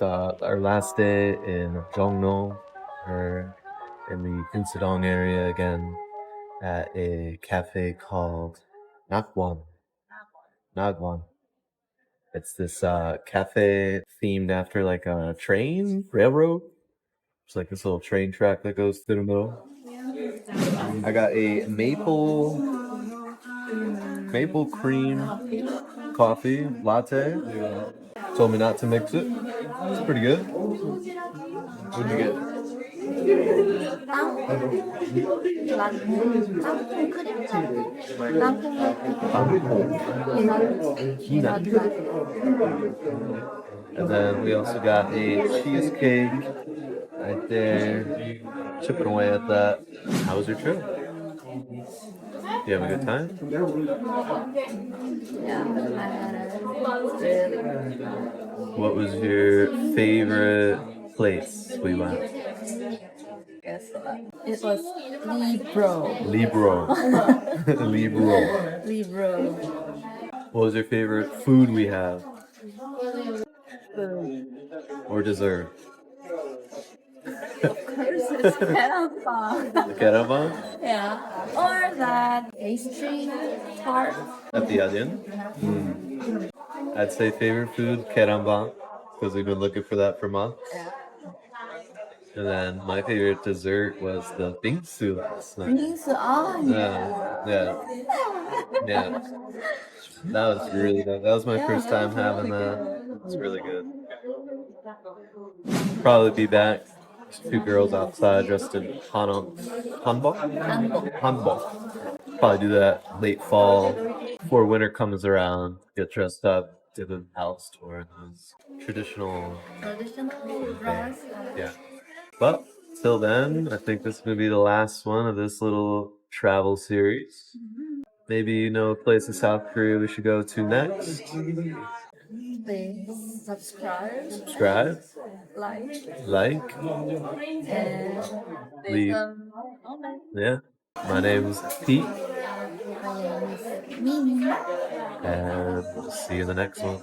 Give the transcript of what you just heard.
our last day in Jongno, or in the Insadong area again, at a cafe called Nakwon. Nagwon. It's this cafe themed after like a railroad. It's like this little train track that goes through the middle. I got a maple cream coffee latte. Told me not to mix it. It's pretty good. What'd you get? And then we also got a cheesecake right there. Chipping away at that. How was your trip? You have a good time? What was your favorite place we went? It was Libro. Libro. What was your favorite food we had? Or dessert? Of course, it's Kerang? Yeah. Or that pastry tart. At the end? I'd say favorite food, kerang, because we've been looking for that for months. Yeah. And then my favorite dessert was the bingsu last night. Bingsu, oh Yeah. That was really good. That was my first time having that. It's really good. Probably be back. There's two girls outside dressed in hanbok. Probably do that late fall before winter comes around. Get dressed up, do the house tour, and those traditional dress. Yeah. But till then, I think this is gonna be the last one of this little travel series. Maybe you know a place in South Korea we should go to next. Please subscribe, like, and leave. Yeah. My name's Pete, My name is Mimi. and we'll see you in the next one.